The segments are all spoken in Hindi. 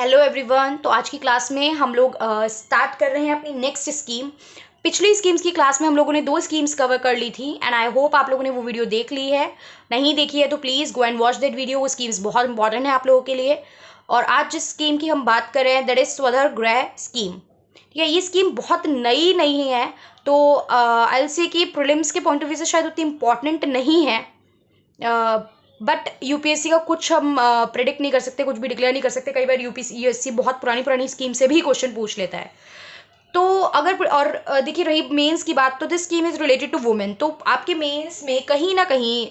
Hello everyone. तो आज की क्लास में हम लोग स्टार्ट कर रहे हैं अपनी नेक्स्ट स्कीम। पिछली स्कीम्स की क्लास में हम लोगों ने 2 स्कीम्स कवर कर ली थी एंड आई होप आप लोगों ने वो वीडियो देख ली है। नहीं देखी है तो please go and watch that video. वो स्कीम्स बहुत इंपॉर्टेंट है आप लोगों के लिए। और आज जिस स्कीम की हम बात कर रहे हैं दैट इज स्वधर गृह स्कीम। ठीक है, ये स्कीम बहुत नई नहीं है, तो आई विल से कि प्रीलिम्स के पॉइंट ऑफ व्यू से शायद उतनी इंपॉर्टेंट नहीं है। बट यूपीएससी का कुछ हम प्रिडिक्ट नहीं कर सकते, कुछ भी डिक्लेयर नहीं कर सकते। कई बार यूपीएससी बहुत पुरानी पुरानी स्कीम से भी क्वेश्चन पूछ लेता है। तो अगर और देखिए रही मेंस की बात, तो this scheme is related to women. तो आपके मेंस में कहीं ना कहीं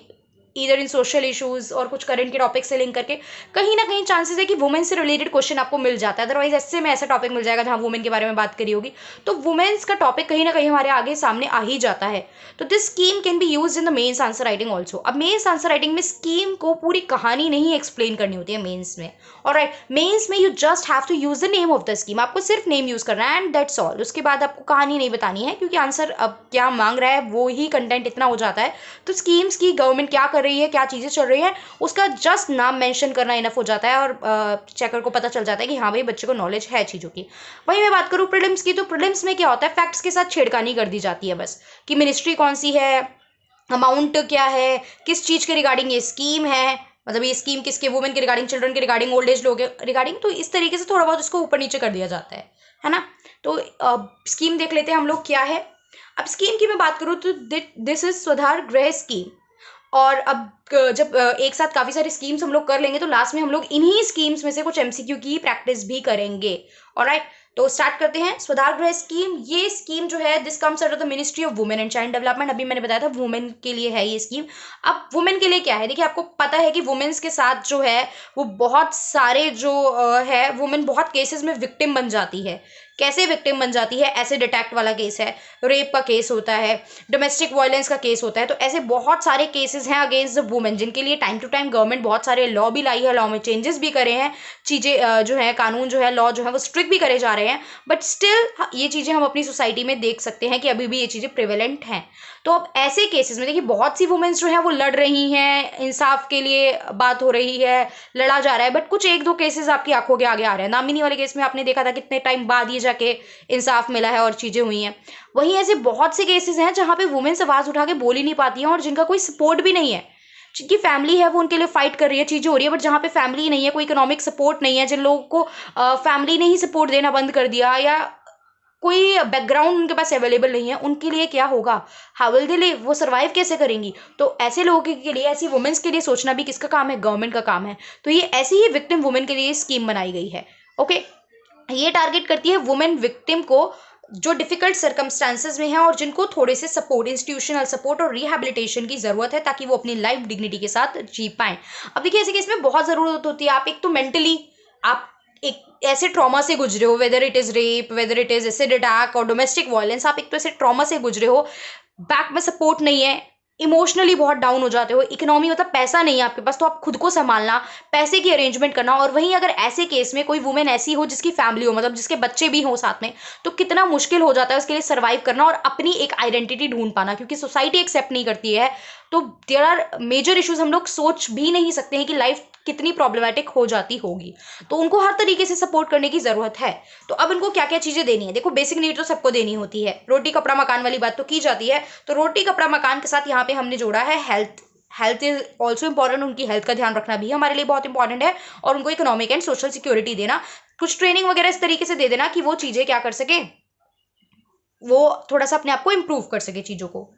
इधर इन सोशल इश्यूज और कुछ करंट के टॉपिक से लिंक करके कहीं ना कहीं चांसेस है कि वुमेन से रिलेटेड क्वेश्चन आपको मिल जाता है। अदरवाइज ऐसे में ऐसा टॉपिक मिल जाएगा जहाँ वुमेन के बारे में बात करी होगी, तो वुमेन्स का टॉपिक कहीं ना कहीं हमारे आगे सामने आ ही जाता है। तो this scheme can be use in the mains answer writing also. अब मेन्स आंसर राइटिंग में स्कीम को पूरी कहानी नहीं एक्सप्लेन करनी होती है मेन्स में। और राइट, मेन्स में you just have to use the name of the scheme. आपको सिर्फ नेम यूज करना है एंड दैट्स ऑल। उसके बाद आपको कहानी नहीं बतानी है, क्योंकि आंसर अब क्या मांग रहा है वो ही कंटेंट इतना हो जाता है। तो स्कीम्स की गवर्नमेंट क्या कर रही है, क्या चीज़ें चल रही है, उसका जस्ट नाम मेंशन करना इनफ हो जाता है और चेकर को पता चल जाता है कि हाँ भाई बच्चे को नॉलेज है चीज़ों की। वहीं मैं बात करूँ प्रीलिम्स की, तो प्रीलिम्स में क्या होता है, फैक्ट्स के साथ छेड़खानी कर दी जाती है बस, कि मिनिस्ट्री कौन सी है, अमाउंट क्या है, किस चीज़ के रिगार्डिंग ये स्कीम है, मतलब ये स्कीम किसके, वुमेन के रिगार्डिंग, चिल्ड्रन के रिगार्डिंग, ओल्ड एज लोग के रिगार्डिंग। तो इस तरीके से थोड़ा बहुत इसको ऊपर नीचे कर दिया जाता है ना। तो स्कीम देख लेते हैं हम लोग क्या है। अब स्कीम की मैं बात करूँ तो दिस इज सुधार गृह स्कीम। और अब जब एक साथ काफ़ी सारी स्कीम्स हम लोग कर लेंगे तो लास्ट में हम लोग इन्हीं स्कीम्स में से कुछ एमसीक्यू की प्रैक्टिस भी करेंगे। ऑलराइट, तो स्टार्ट करते हैं। स्वधार गृह स्कीम, ये स्कीम जो है this comes under the ministry of women and child development. अभी मैंने बताया था वुमेन के लिए है ये स्कीम। अब वुमेन के लिए क्या है, देखिए आपको पता है कि वुमेन्स के साथ जो है वो बहुत सारे जो है वुमेन बहुत केसेस में विक्टिम बन जाती है। कैसे विक्टिम बन जाती है, एसिड अटैक वाला केस है, रेप का केस होता है, डोमेस्टिक वायलेंस का केस होता है। तो ऐसे बहुत सारे केसेस हैं अगेंस्ट द वुमेन, जिनके लिए टाइम टू टाइम गवर्नमेंट बहुत सारे लॉ भी लाई है, लॉ में चेंजेस भी करे हैं, चीज़ें जो है कानून जो है लॉ जो है वो स्ट्रिक्ट भी करे जा रहे हैं। बट स्टिल ये चीज़ें हम अपनी सोसाइटी में देख सकते हैं कि अभी भी ये चीज़ें प्रिवेलेंट हैं। तो अब ऐसे केसेस में देखिए बहुत सी वुमेन्स जो है वो लड़ रही हैं, इंसाफ के लिए बात हो रही है, लड़ा जा रहा है। बट कुछ एक दो केसेस आपकी आंखों के आगे आ रहे हैं। नामिनी वाले केस में आपने देखा था कितने टाइम बाद ये जाके इंसाफ मिला है और चीज़ें हुई हैं। वहीं ऐसे बहुत से केसेस हैं जहाँ पे वुमेन्स आवाज़ उठा के बोल ही नहीं पाती हैं और जिनका कोई सपोर्ट भी नहीं है। जिनकी फैमिली है वो उनके लिए फाइट कर रही है, चीज़ें हो रही है, बट जहाँ पे फैमिली नहीं है, कोई इकोनॉमिक सपोर्ट नहीं है, जिन लोगों को फैमिली ने ही सपोर्ट देना बंद कर दिया या कोई बैकग्राउंड उनके पास अवेलेबल नहीं है, उनके लिए क्या होगा, हाउ विल दे लिव, वो सर्वाइव कैसे करेंगी। तो ऐसे लोगों के लिए, ऐसी वुमेन्स के लिए सोचना भी किसका काम है, गवर्नमेंट का काम है। तो ये ऐसी ही विक्टिम वुमेन के लिए स्कीम बनाई गई है। ओके, ये टारगेट करती है वुमेन विक्टिम को जो डिफिकल्ट सर्कमस्टांसेस में है और जिनको थोड़े से सपोर्ट, इंस्टीट्यूशनल सपोर्ट और रिहैबिलिटेशन की जरूरत है, ताकि वो अपनी लाइफ डिग्निटी के साथ जी पाएं। अब देखिए ऐसे केस में बहुत जरूरत होती है, आप एक तो मेंटली आप एक ऐसे ट्रॉमा से गुजरे हो, whether it is rape, whether it is acid attack और डोमेस्टिक वायलेंस, आप एक तो ऐसे ट्रॉमा से गुजरे हो, बैक में सपोर्ट नहीं है, इमोशनली बहुत डाउन हो जाते हो, इकोनॉमी मतलब पैसा नहीं है आपके पास, तो आप खुद को संभालना, पैसे की अरेंजमेंट करना। और वहीं अगर ऐसे केस में कोई वुमेन ऐसी हो जिसकी फैमिली हो, मतलब जिसके बच्चे भी हो साथ में, तो कितना मुश्किल हो जाता है उसके लिए सर्वाइव करना और अपनी एक आइडेंटिटी ढूंढ पाना, क्योंकि सोसाइटी एक्सेप्ट नहीं करती है। तो देयर आर मेजर इश्यूज, हम लोग सोच भी नहीं सकते हैं कि लाइफ कितनी प्रॉब्लमेटिक हो जाती होगी। तो उनको हर तरीके से सपोर्ट करने की जरूरत है। तो अब इनको क्या क्या चीजें देनी है, देखो बेसिक नीड तो सबको देनी होती है, रोटी कपड़ा मकान वाली बात तो की जाती है। तो रोटी कपड़ा मकान के साथ यहाँ पे हमने जोड़ा है health. Health is also important, उनकी हेल्थ का ध्यान रखना भी हमारे लिए बहुत इंपॉर्टेंट है। और उनको इकोनॉमिक एंड सोशल सिक्योरिटी देना, कुछ ट्रेनिंग वगैरह इस तरीके से दे देना कि वो चीजें क्या कर सके, वो थोड़ा सा अपने आप को इम्प्रूव कर सके चीजों को।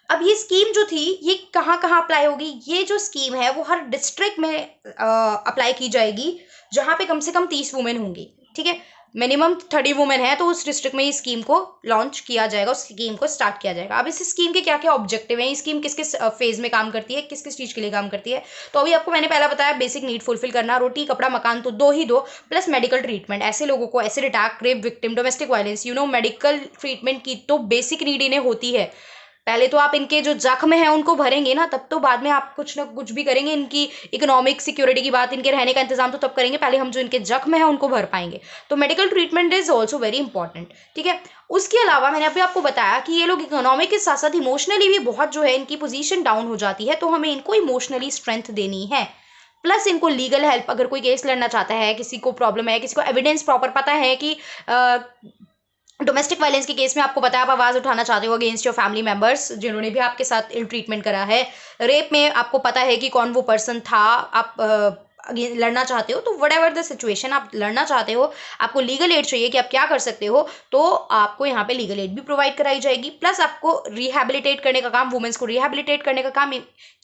अब ये स्कीम जो थी ये कहाँ कहाँ अप्लाई होगी, ये जो स्कीम है वो हर डिस्ट्रिक्ट में अप्लाई की जाएगी जहाँ पे कम से कम 30 वुमेन होंगी। ठीक है, मिनिमम 30 वुमेन है, तो उस डिस्ट्रिक्ट में इस स्कीम को लॉन्च किया जाएगा, उस स्कीम को स्टार्ट किया जाएगा। अब इस स्कीम के क्या क्या ऑब्जेक्टिव हैं, स्कीम किस किस फेज में काम करती है, किस किस चीज़ के लिए काम करती है। तो अभी आपको मैंने पहला बताया बेसिक नीड फुलफिल करना, रोटी कपड़ा मकान तो दो ही दो, प्लस मेडिकल ट्रीटमेंट। ऐसे लोगों को acid attack, rape victim, domestic violence, medical treatment की तो बेसिक नीड इन्हें होती है। पहले तो आप इनके जो जख्म हैं उनको भरेंगे ना, तब तो बाद में आप कुछ ना कुछ भी करेंगे। इनकी इकोनॉमिक सिक्योरिटी की बात, इनके रहने का इंतजाम तो तब करेंगे, पहले हम जो इनके जख्म है उनको भर पाएंगे। तो medical treatment is also very important. ठीक है, उसके अलावा मैंने अभी आपको बताया कि ये लोग इकोनॉमिक के साथ साथ इमोशनली भी बहुत जो है इनकी पोजीशन डाउन हो जाती है, तो हमें इनको इमोशनली स्ट्रेंथ देनी है। प्लस इनको लीगल हेल्प, अगर कोई केस लड़ना चाहता है, किसी को प्रॉब्लम है, किसी को एविडेंस प्रॉपर पता है कि डोमेस्टिक वायलेंस के केस में आपको पता है आप आवाज़ उठाना चाहते हो अगेंस्ट योर फैमिली मेंबर्स जिन्होंने भी आपके साथ इल ट्रीटमेंट करा है, रेप में आपको पता है कि कौन वो पर्सन था, आप लड़ना चाहते हो, तो वट एवर द सिचुएशन आप लड़ना चाहते हो, आपको लीगल एड चाहिए कि आप क्या कर सकते हो, तो आपको यहाँ पे लीगल एड भी प्रोवाइड कराई जाएगी। प्लस आपको रिहैबिलिटेट करने का काम, वुमेन्स को रिहैबिलिटेट करने का काम,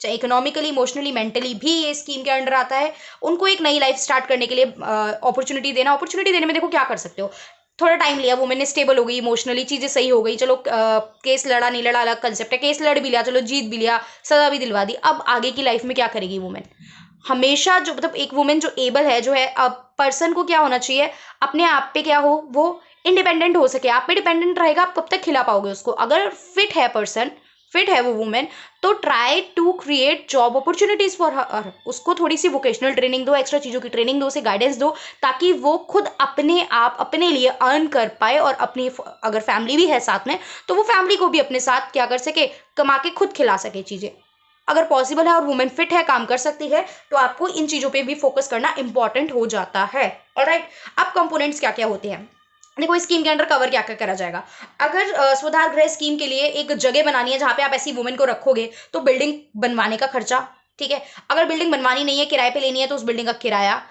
चाहे इकोनॉमिकली, इमोशनली, मेंटली भी ये स्कीम के अंडर आता है। उनको एक नई लाइफ स्टार्ट करने के लिए अपॉर्चुनिटी देना। अपॉर्चुनिटी देने में देखो क्या कर सकते हो, थोड़ा टाइम लिया, वुमेन ने स्टेबल हो गई, इमोशनली चीज़ें सही हो गई, चलो केस लड़ा नहीं लड़ा अलग कंसेप्ट है, केस लड़ भी लिया, चलो जीत भी लिया, सजा भी दिलवा दी, अब आगे की लाइफ में क्या करेगी वुमेन? हमेशा जो मतलब एक वुमेन जो एबल है, जो है, अब पर्सन को क्या होना चाहिए, अपने आप पे क्या हो, वो इंडिपेंडेंट हो सके। आप पे डिपेंडेंट रहेगा, आप कब तक खिला पाओगे उसको? अगर फिट है पर्सन, फिट है वो वुमेन, तो try to create job opportunities for her. उसको थोड़ी सी वोकेशनल ट्रेनिंग दो, एक्स्ट्रा चीज़ों की ट्रेनिंग दो, उसे गाइडेंस दो, ताकि वो खुद अपने आप अपने लिए अर्न कर पाए, और अपनी अगर फैमिली भी है साथ में, तो वो फैमिली को भी अपने साथ क्या कर सके, कमा के खुद खिला सके चीज़ें। अगर पॉसिबल है और वुमेन फिट है, काम कर सकती है, तो आपको इन चीज़ों पे भी फोकस करना इंपॉर्टेंट हो जाता है। ऑलराइट, अब कंपोनेंट्स क्या क्या होते हैं, देखो इस स्कीम के अंडर कवर क्या क्या करा जाएगा। अगर स्वधार गृह स्कीम के लिए एक जगह बनानी है जहाँ पे आप ऐसी वुमेन को रखोगे, तो बिल्डिंग बनवाने का खर्चा, ठीक है। अगर बिल्डिंग बनवानी नहीं है, किराए पे लेनी है, तो उस बिल्डिंग का किराया,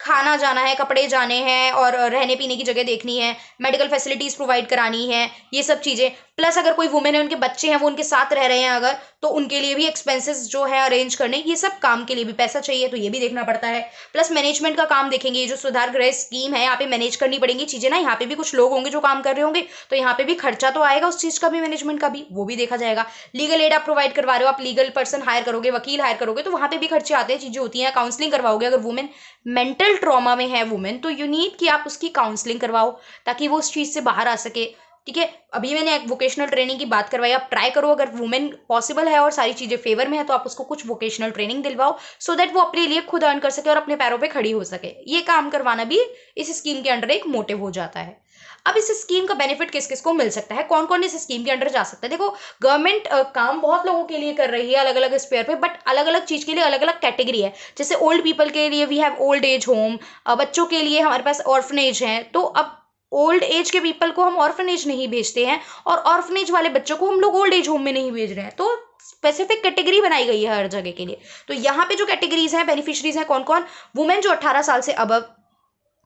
खाना जाना है, कपड़े जाने हैं, और रहने पीने की जगह देखनी है, मेडिकल फैसिलिटीज़ प्रोवाइड करानी है, ये सब चीज़ें। प्लस अगर कोई वुमेन है, उनके बच्चे हैं, वो उनके साथ रह रहे हैं अगर, तो उनके लिए भी एक्सपेंसेस जो है अरेंज करने, ये सब काम के लिए भी पैसा चाहिए, तो ये भी देखना पड़ता है। प्लस मैनेजमेंट का काम देखेंगे, ये जो सुधार गृह स्कीम है, यहाँ पे मैनेज करनी पड़ेंगी चीज़ें ना, यहाँ पे भी कुछ लोग होंगे जो काम कर रहे होंगे, तो यहाँ पे भी खर्चा तो आएगा उस चीज़ का भी, मैनेजमेंट का भी, वो भी देखा जाएगा। लीगल एड आप प्रोवाइड करवा रहे हो, आप लीगल पर्सन हायर करोगे, वकील हायर करोगे, तो वहाँ पे भी खर्चे आते हैं, चीज़ें होती हैं। काउंसलिंग करवाओगे, अगर वुमेन मेंटल ट्रॉमा में है वुमेन, तो यू नीड कि आप उसकी काउंसलिंग करवाओ, ताकि वो उस चीज़ से बाहर आ सके, ठीक है। अभी मैंने एक वोकेशनल ट्रेनिंग की बात करवाई, आप ट्राई करो, अगर वुमेन पॉसिबल है और सारी चीज़ें फेवर में है, तो आप उसको कुछ वोकेशनल ट्रेनिंग दिलवाओ, सो दैट वो अपने लिए खुद अर्न कर सके और अपने पैरों पे खड़ी हो सके। ये काम करवाना भी इस स्कीम के अंडर एक मोटिव हो जाता है। अब इस स्कीम का बेनिफिट किस किस को मिल सकता है, कौन कौन इस स्कीम के अंडर जा सकता है? देखो गवर्नमेंट काम बहुत लोगों के लिए कर रही है अलग अलग स्पेयर पे, बट अलग अलग चीज़ के लिए अलग अलग कैटेगरी है। जैसे ओल्ड पीपल के लिए we have old age home, बच्चों के लिए हमारे पास ऑर्फनेज है, तो अब ओल्ड एज के पीपल को हम ऑर्फनेज नहीं भेजते हैं, और ऑर्फनेज वाले बच्चों को हम लोग ओल्ड एज होम में नहीं भेज रहे हैं, तो स्पेसिफिक कैटेगरी बनाई गई है हर जगह के लिए। तो यहाँ पे जो कैटेगरीज हैं, बेनिफिशरीज हैं कौन कौन, वुमेन जो 18 साल से अबव,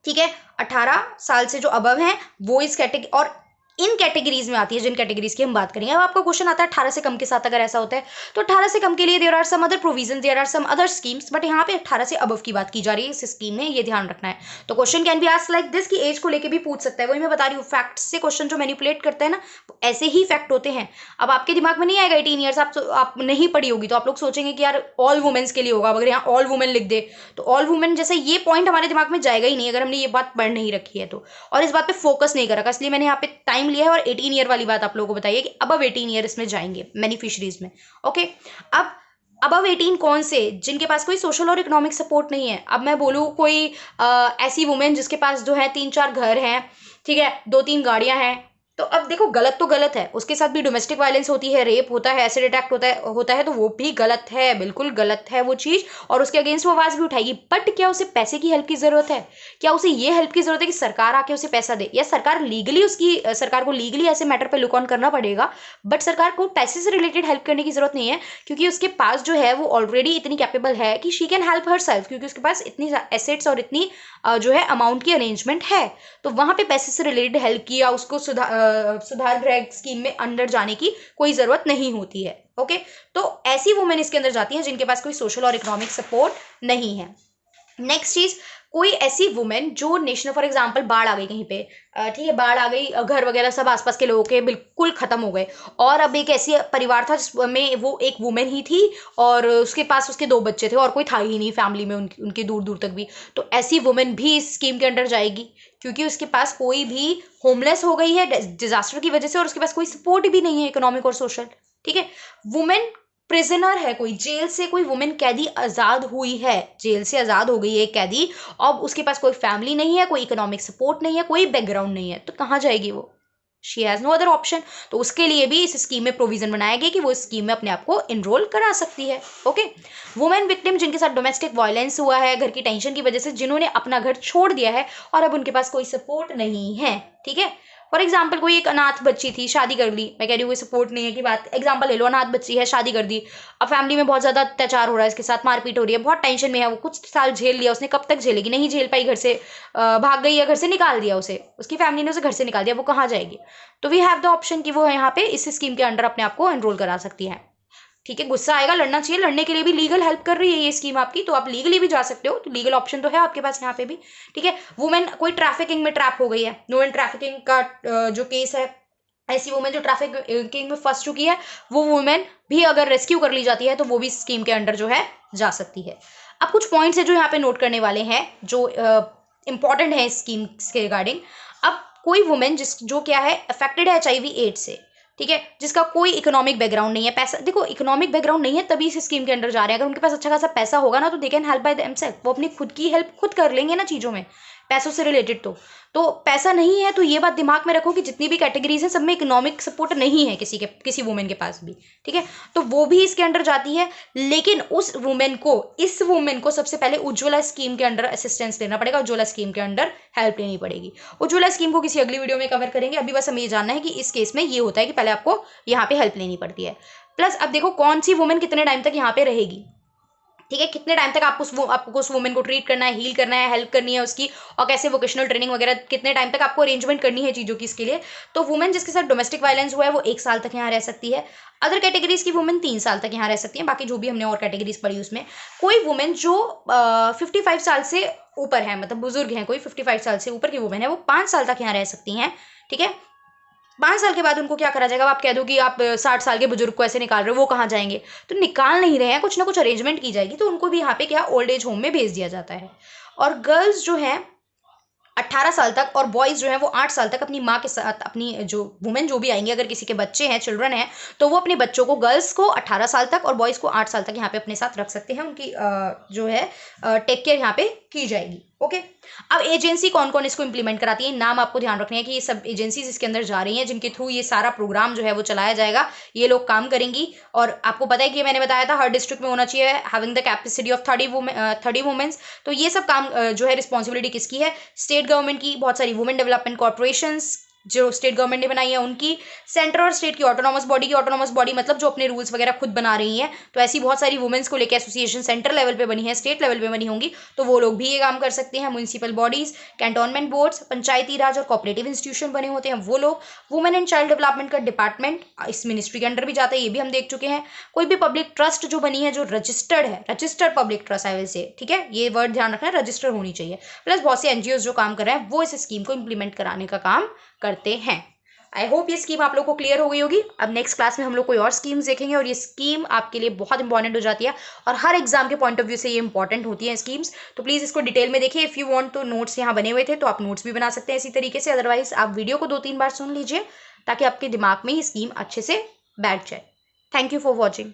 ठीक है, 18 साल से जो अबव हैं वो इस कैटेगरी, और इन कैटेगरीज में आती है जिन कैटेगरीज की हम बात करेंगे। अब आपका क्वेश्चन आता है 18 से कम के साथ अगर ऐसा होता है, तो 18 से कम के लिए there are some other provision, there are some other schemes, but यहाँ पे 18 से अबव की बात की जा रही है इस स्कीम में, ये ध्यान रखना है। तो question can be asked like this, कि एज को लेके भी पूछ सकता है, वही मैं बता रही हूँ, फैक्ट से क्वेश्चन जो मैनिपुलेट करता है ना, ऐसे ही फैक्ट होते हैं। अब आपके दिमाग में नहीं आएगा 18 ईयर्स, आप नहीं पढ़ी होगी, तो आप लोग सोचेंगे कि यार ऑल वुमेन्स के लिए होगा, अगर यहाँ ऑल वुमेन लिख दे, तो ऑल वुमेन जैसे ये पॉइंट हमारे दिमाग में जाएगा ही नहीं अगर हमने ये बात पढ़ नहीं रखी है तो, और इस बात पे फोकस नहीं कर रखा, इसलिए मैंने यहाँ पे टाइम लिया है, और 18 ईयर वाली बात आप लोगों को बताइए कि अबव 18 ईयर इसमें जाएंगे बेनिफिशरीज में। ओके, अब अबव 18 कौन से, जिनके पास कोई सोशल और इकोनॉमिक सपोर्ट नहीं है। अब मैं बोलूँ कोई ऐसी वुमेन जिसके पास जो है 3-4 घर हैं, ठीक है, 2-3 गाड़ियां हैं, तो अब देखो गलत तो गलत है, उसके साथ भी डोमेस्टिक वायलेंस होती है, रेप होता है, एसिड अटैक होता है, तो वो भी गलत है, बिल्कुल गलत है वो चीज़, और उसके अगेंस्ट वो आवाज़ भी उठाएगी। बट क्या उसे पैसे की हेल्प की ज़रूरत है? क्या उसे ये हेल्प की ज़रूरत है कि सरकार आके उसे पैसा दे, या सरकार को लीगली ऐसे मैटर पे लुक ऑन करना पड़ेगा, बट सरकार को पैसे से रिलेटेड हेल्प करने की ज़रूरत नहीं है, क्योंकि उसके पास जो है वो ऑलरेडी इतनी कैपेबल है कि she can help her self, क्योंकि उसके पास इतनी एसेट्स और इतनी जो है अमाउंट की अरेंजमेंट है। तो वहाँ पे पैसे से रिलेटेड हेल्प की या उसको सुधार गृह स्कीम में अंदर जाने की कोई ज़रूरत नहीं होती है। ओके, तो ऐसी वुमेन इसके अंदर जाती हैं जिनके पास कोई सोशल और इकोनॉमिक सपोर्ट नहीं है। नेक्स्ट चीज़, कोई ऐसी वुमेन जो नेशनल, फॉर एग्जांपल बाढ़ आ गई कहीं पे, ठीक है, बाढ़ आ गई, घर वगैरह सब आसपास के लोगों के बिल्कुल ख़त्म हो गए, और अब एक ऐसी परिवार था जिसमें वो एक वुमेन ही थी, और उसके पास उसके 2 बच्चे थे, और कोई था ही नहीं फैमिली में उनके दूर दूर तक भी, तो ऐसी वुमेन भी इस स्कीम के अंडर जाएगी, क्योंकि उसके पास कोई भी होमलेस हो गई है डिजास्टर की वजह से, और उसके पास कोई सपोर्ट भी नहीं है इकोनॉमिक और सोशल, ठीक है। वुमेन प्रिजनर है, कोई जेल से कोई वुमेन कैदी आज़ाद हुई है, जेल से आज़ाद हो गई है एक कैदी, अब उसके पास कोई फैमिली नहीं है, कोई इकोनॉमिक सपोर्ट नहीं है, कोई बैकग्राउंड नहीं है, तो कहाँ जाएगी वो? She has no other option. तो उसके लिए भी इस स्कीम में प्रोविजन बनाया गया कि वो स्कीम में अपने आप को इनरोल करा सकती है। ओके, वुमेन विक्टिम जिनके साथ डोमेस्टिक वायलेंस हुआ है घर की टेंशन की वजह से, जिन्होंने अपना घर छोड़ दिया है और अब उनके पास कोई सपोर्ट नहीं है, ठीक है। फॉर एग्जाम्पल कोई एक अनाथ बच्ची थी, शादी कर ली, मैं कह रही हूँ कोई सपोर्ट नहीं है की बात, एग्जाम्पल ले लो, अनाथ बच्ची है, शादी कर दी, अब फैमिली में बहुत ज्यादा अत्याचार हो रहा है, इसके साथ मारपीट हो रही है, बहुत टेंशन में है वो, कुछ साल झेल लिया उसने, कब तक झेलेगी, नहीं झेल पाई, घर से भाग गई या घर से निकाल दिया उसे, उसकी फैमिली ने उसे घर से निकाल दिया, वो कहाँ जाएगी। तो वी हैव द ऑप्शन कि वो यहाँ पे इस स्कीम के अंडर अपने आप को एनरोल करा सकती है, ठीक है। गुस्सा आएगा, लड़ना चाहिए, लड़ने के लिए भी लीगल हेल्प कर रही है ये स्कीम आपकी, तो आप लीगली भी जा सकते हो, तो लीगल ऑप्शन तो है आपके पास यहाँ पे भी, ठीक है। वुमेन कोई ट्रैफिकिंग में ट्रैप हो गई है, वुमेन ट्रैफिकिंग का जो केस है, ऐसी वुमेन जो ट्रैफिकिंग में फंस चुकी है, वो वुमेन भी अगर रेस्क्यू कर ली जाती है तो वो भी स्कीम के अंडर जो है जा सकती है। अब कुछ पॉइंट्स है जो यहाँ पे नोट करने वाले हैं, जो इंपॉर्टेंट है स्कीम के रिगार्डिंग। अब कोई वुमेन जो क्या है, अफेक्टेड है HIV एड्स से, ठीक है, जिसका कोई इकोनॉमिक बैकग्राउंड नहीं है, पैसा, देखो इकोनॉमिक बैकग्राउंड नहीं है तभी इस स्कीम के अंडर जा रहे हैं, अगर उनके पास अच्छा खासा पैसा होगा ना तो they can help by themselves, वो अपनी खुद की हेल्प खुद कर लेंगे ना चीज़ों में, पैसों से रिलेटेड। तो पैसा नहीं है तो ये बात दिमाग में रखो कि जितनी भी कैटेगरीज हैं सब में इकोनॉमिक सपोर्ट नहीं है किसी वुमेन के पास भी, ठीक है, तो वो भी इसके अंडर जाती है। लेकिन इस वुमेन को सबसे पहले उज्ज्वला स्कीम के अंडर असिस्टेंस लेना पड़ेगा, उज्ज्वला स्कीम के अंडर हेल्प लेनी पड़ेगी। उज्ज्वला स्कीम को किसी अगली वीडियो में कवर करेंगे, अभी बस हमें ये जानना है कि इस केस में ये होता है कि पहले आपको यहाँ पे हेल्प लेनी पड़ती है। प्लस अब देखो कौन सी वुमेन कितने टाइम तक यहाँ पे रहेगी, ठीक है, कितने टाइम तक आपको उस वुमेन को ट्रीट करना है, हील करना है, हेल्प करनी है उसकी, और कैसे वोकेशनल ट्रेनिंग वगैरह कितने टाइम तक आपको अरेंजमेंट करनी है चीज़ों की इसके लिए। तो वुमेन जिसके साथ डोमेस्टिक वायलेंस हुआ है वो 1 साल तक यहाँ रह सकती है। अदर कैटेगरीज की वुमेन 3 साल तक यहाँ रह सकती है, बाकी जो भी हमने और कैटेगरीज पढ़ी उसमें। कोई वुमेन जो 55 साल से ऊपर है, मतलब बुजुर्ग हैं, कोई 55 साल से ऊपर की वुमेन है, वो 5 साल तक यहाँ रह सकती हैं, ठीक है। 5 साल के बाद उनको क्या करा जाएगा, आप कह दो कि आप 60 साल के बुजुर्ग को ऐसे निकाल रहे हो, वो कहाँ जाएंगे, तो निकाल नहीं रहे हैं, कुछ ना कुछ अरेंजमेंट की जाएगी, तो उनको भी यहाँ पे क्या ओल्ड एज होम में भेज दिया जाता है। और गर्ल्स जो हैं 18 साल तक, और बॉयज़ जो हैं वो 8 साल तक अपनी माँ के साथ, अपनी जो वुमेन जो भी आएंगे, अगर किसी के बच्चे हैं, चिल्ड्रन हैं, तो वो अपने बच्चों को, गर्ल्स को 18 साल तक और बॉयज़ को 8 साल तक यहाँ पे अपने साथ रख सकते हैं, उनकी जो है टेक केयर यहाँ पे की जाएगी। ओके, अब एजेंसी कौन कौन इसको इंप्लीमेंट कराती है, नाम आपको ध्यान रखने हैं कि ये सब एजेंसीज इसके अंदर जा रही हैं, जिनके थ्रू ये सारा प्रोग्राम जो है वो चलाया जाएगा, ये लोग काम करेंगी। और आपको पता है कि मैंने बताया था हर डिस्ट्रिक्ट में होना चाहिए having the capacity of 30 womens. तो ये सब काम जो है रिस्पॉन्सिबिलिटी किसकी है, स्टेट गवर्नमेंट की, बहुत सारी वुमेन डेवलपमेंट कॉर्पोरेशंस जो स्टेट गवर्नमेंट ने बनाई है उनकी, सेंटर और स्टेट की ऑटोनॉमस बॉडी मतलब जो अपने रूल्स वगैरह खुद बना रही हैं, तो ऐसी बहुत सारी वुमेन्स को लेकर एसोसिएशन सेंटर लेवल पे बनी है, स्टेट लेवल पे बनी होंगी, तो वो लोग भी ये काम कर सकते हैं। म्यूनिसिपल बॉडीज, कैंटोनमेंट बोर्ड्स, पंचायती राज और कोऑपरेटिव इंस्टीट्यूशन बने होते हैं वो लोग। वुमेन एंड चाइल्ड डेवलपमेंट का डिपार्टमेंट इस मिनिस्ट्री के अंडर भी जाता है, ये भी हम देख चुके हैं। कोई भी पब्लिक ट्रस्ट जो बनी है, जो रजिस्टर्ड है, registered public trust I will say, ठीक है, ये वर्ड ध्यान रखना है, रजिस्टर होनी चाहिए। प्लस बहुत से एनजीओ जो काम कर रहे हैं वो इस स्कीम को इंप्लीमेंट कराने का काम करते हैं। आई होप ये स्कीम आप लोग को क्लियर हो गई होगी। अब नेक्स्ट क्लास में हम लोग कोई और स्कीम्स देखेंगे, और ये स्कीम आपके लिए बहुत इंपॉर्टेंट हो जाती है, और हर एग्जाम के पॉइंट ऑफ व्यू से ये इंपॉर्टेंट होती है स्कीम्स। तो प्लीज़ इसको डिटेल में देखिए। इफ़ यू वांट तो नोट्स यहाँ बने हुए थे, तो आप नोट्स भी बना सकते हैं इसी तरीके से, अदरवाइज आप वीडियो को 2-3 बार सुन लीजिए ताकि आपके दिमाग में ये स्कीम अच्छे से बैठ जाए। Thank you for watching.